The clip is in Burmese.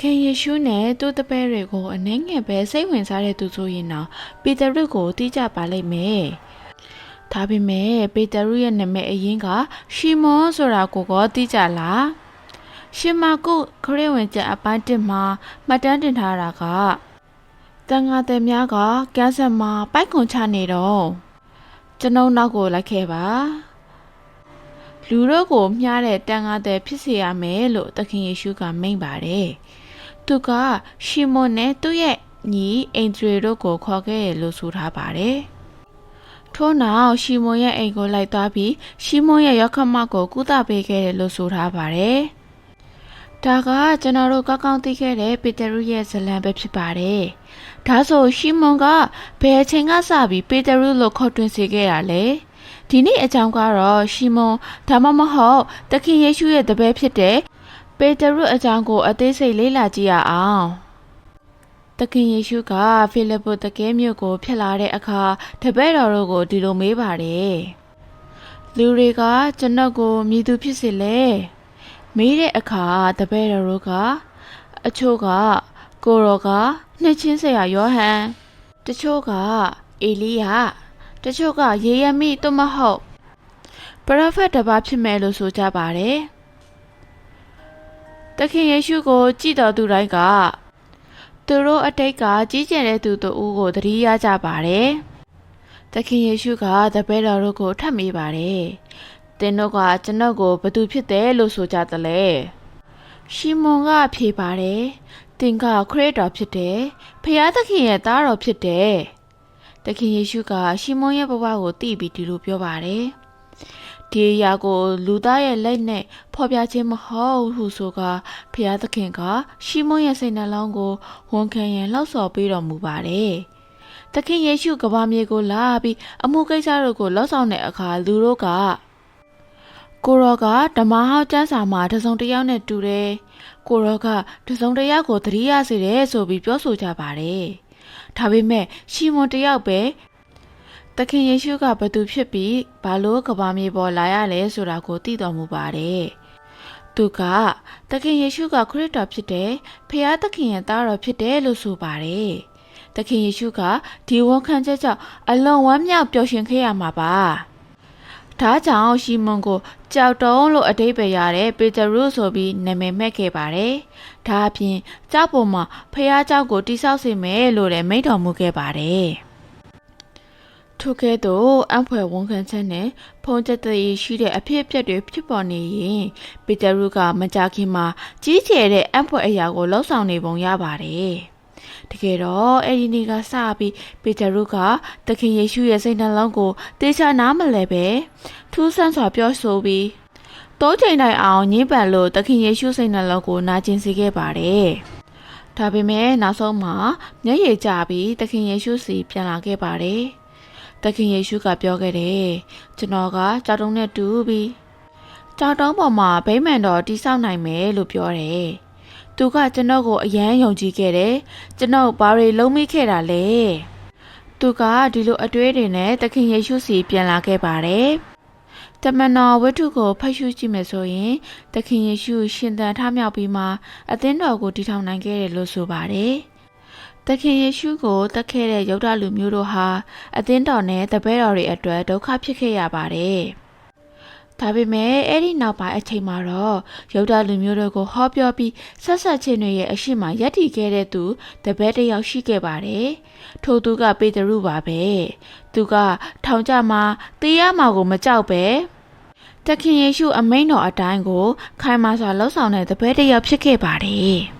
ခင်ယေရှုနဲ့သူ့တပည့်တွေကိုအနေငယ်ပဲစိတ်ဝင်စားတဲ့သူဆိုရင်တော့ပေတရုကိုသိကြပါလိမ့်မယ်။ဒါပေမဲ့ပေတရုရဲ့နာမည်အရင်းကရှီမွန်ဆိုတာကိုသိကြလား။ရှင်မာကုခရစ်ဝင်ကျမ်းအပိုင်း1မှာမှတ်တမ်းတင်ထားတာကတန်ဃာသည်များကကန်းဆာမှာပိုက်ကွန်ချနေတော့ကျွန်ုပ်နောက်ကိုလိုက်ခဲ့ပါ။လူတို့ကိုမျှတဲ့တန်ဃာသည်ဖြစ်စေရမယ်လို့သခင်ယေရှုကမိန့်ပါတယ်။သူကရှီမွန်နဲ့သူ့ရဲ့ညီအင်ဒရေတို့ကိုခေါ်ခဲ့ရလို့ဆိုထားပါတယ်။ထို့နောက်ရှီမွန်ရဲ့အိမ်ကိုလိုက်သွားပြီးရှီမွန်ရဲ့ယောက်ျားမကိုကုသပေးခဲ့တယ်လို့ဆိုထားပါတယ်။ဒါကကျွန်တော်တို့ကောင်းသိခဲ့တဲ့ပေတရုရဲ့ဇလံပဲဖြစ်ပါတယ်။ဒါဆိုရှီမွန်ကဘယ်အချိန်ကစပြီးပေတရုလို့ခေါ်တွင်စေခဲ့ရလဲ။ဒီနေ့အကြောင်းကတော့ရှီမွန်ဒါမှမဟုတ်သခင်ယေရှုရဲ့တပည့်ဖြစ်တဲ့ပေတရုအကြောင်းကိုအသေးစိတ်လေ့လာကြည့်ရအောင်။သခင်ယေရှုကဖိလိပ္ပုတကဲမြို့ကိုဖျက်လာတဲ့အခါတပည့်တော်တို့ကိုဒီလိုမေးပါတယ်။လူတွေကကျွန်တော်ကိုမြည်သူဖြစ်စေလဲ။မေးတဲ့အခါတပည့်တော်တို့ကအချို့ကကိုရောကနှစ်ချင်းဆရာယောဟန်တချို့ကအေလိယတချို့ကယေရမိသို့မဟုတ်ပရောဖက်တစ်ပါးဖြစ်မယ်လို့ဆိုကြပါတယ်။သခင်ယေရှုကိုကြည့်တော်သူတိုင်းကသူတို့အတိတ်ကကြီးကျယ်တဲ့သူတို့ကိုသတိရကြပါတယ်။သခင်ယေရှုကတပည့်တော်တို့ကိုထပ်မေးပါတယ်။သင်တို့ကကျွန်တော်ကိုဘသူဖြစ်တယ်လို့ဆိုကြသလဲ။ရှီမွန်ကဖြေပါတယ်။သင်ကခရစ်တော်ဖြစ်တယ်။ဖျားသခင်ရဲ့သားတော်ဖြစ်တယ်။သခင်ယေရှုကရှီမွန်ရဲ့ဘဝကိုသိပြီးဒီလိုပြောပါတယ်။ဒီအရာကိုလူသားရဲ့လက်နဲ့ဖော်ပြခြင်းမဟုတ်ဟုဆိုကဖျားသခင်ကရှီမွန်ရဲ့စိတ်နှလုံးကိုဝန်ခံရန်လှောက်ဆော်ပေးတော်မူပါတယ်။သခင်ယေရှုကဘာမြေကိုလာပြီးအမှုကိစ္စတို့ကိုလှောက်ဆောင်တဲ့အခါလူတို့ကကိုရောကဓမ္မဟောင်းကျမ်းစာမှာတစုံတစ်ယောက်နဲ့တူတယ်။ကိုရောကတစုံတစ်ယောက်ကိုသတိရစေတယ်ဆိုပြီးပြောဆိုကြပါတယ်။ဒါပေမဲ့ရှီမွန်တစ်ယောက်ပဲသခင်ယေရှုကဘသူဖြစ်ပြီးဘာလို့ကဘာမြေပေါ်လာရလဲဆိုတာကိုသိတော်မူပါတယ်။သူကသခင်ယေရှုကခရစ်တော်ဖြစ်တယ်။ဖျားသခင်ရဲ့သားတော်ဖြစ်တယ်လို့ဆိုပါတယ်။သခင်ယေရှုကဒီဝန်ခံချက်ကြောင့်အလွန်ဝမ်းမြောက်ပျော်ရွှင်ခဲ့ရမှာပါ။ဒါကြောင့်ရှီမွန်ကိုကြောက်တုံးလို့အဓိပ္ပာယ်ရတဲ့ပေတရုဆိုပြီးနာမည်မှတ်ခဲ့ပါတယ်။ဒါအပြင်ကြောက်ပေါ်မှာဖျားကြောက်ကိုတိဆောက်စေမယ်လို့လည်းမိန့်တော်မူခဲ့ပါတယ်။ထို့ကဲ့သို့အံ့ဖွယ်ဝန်ခံချက်နဲ့ဖုံးချက်တည်းရှိတဲ့အဖြစ်အပျက်တွေဖြစ်ပေါ်နေရင်ပေတရုကမကြခင်မှာကြီးကျယ်တဲ့အံ့ဖွယ်အရာကိုလှောက်ဆောင်နေပုံရပါတယ်။တကယ်တော့အဲ့ဒီနေ့ကစပြီးပေတရုကသခင်ယေရှုရဲ့စိတ်နှလုံးကိုတေချာနားမလဲပဲထူးဆန်းစွာပြောဆိုပြီးတိုးချိန်တိုင်အောင်ညှိပန်လို့သခင်ယေရှုစိတ်နှလုံးကိုနာကျင်စေခဲ့ပါတယ်။ဒါပေမဲ့နောက်ဆုံးမှာမျက်ရည်ကျပြီးသခင်ယေရှုစီပြန်လာခဲ့ပါတယ်။သခင်ယေရှုကပြောခဲ့တယ်ကျွန်တော်ကကြောက်တုံးနဲ့တူပြီးကြောက်တုံးပေါ်မှာဗိမာန်တော်တည်ဆောက်နိုင်မယ်လို့ပြောတယ်။သူကကျွန်တော်ကိုအယမ်းယုံကြည်ခဲ့တယ်။ကျွန်တော်ဘာတွေလုံးမိခဲ့တာလဲ။သူကဒီလိုအတွေးတွေနဲ့သခင်ယေရှုစီပြန်လာခဲ့ပါတယ်။တမန်တော်ဝတ္ထုကိုဖတ်ရှုကြည့်မယ်ဆိုရင်သခင်ယေရှုရှင်သန်ထမြောက်ပြီးမှအသင်းတော်ကိုတည်ထောင်နိုင်ခဲ့တယ်လို့ဆိုပါတယ်။သခင်ယေရှုကိုတတ်ခဲ့တဲ့ယုဒလူမျိုးတို့ဟာအသင်းတော်နဲ့တပည့်တော်တွေအတွက်ဒုက္ခဖြစ်ခဲ့ရပါတယ်။ဒါပေမဲ့အဲ့ဒီနောက်ပိုင်းအချိန်မှာတော့ယုဒလူမျိုးတို့ကိုဟောပြောပြီးဆက်ဆက်ချင်းတွေရဲ့အရှိမယက်တည်ခဲ့တဲ့သူတပည့်တစ်ယောက်ရှိခဲ့ပါတယ်။ထို့သူကပေတရုပါပဲ။သူကထောင်ကျမှာတေးရမှာကိုမကြောက်ပဲ။သခင်ယေရှုအမိန့်တော်အတိုင်းကိုခိုင်မာစွာလှုပ်ဆောင်တဲ့တပည့်တစ်ယောက်ဖြစ်ခဲ့ပါတယ်။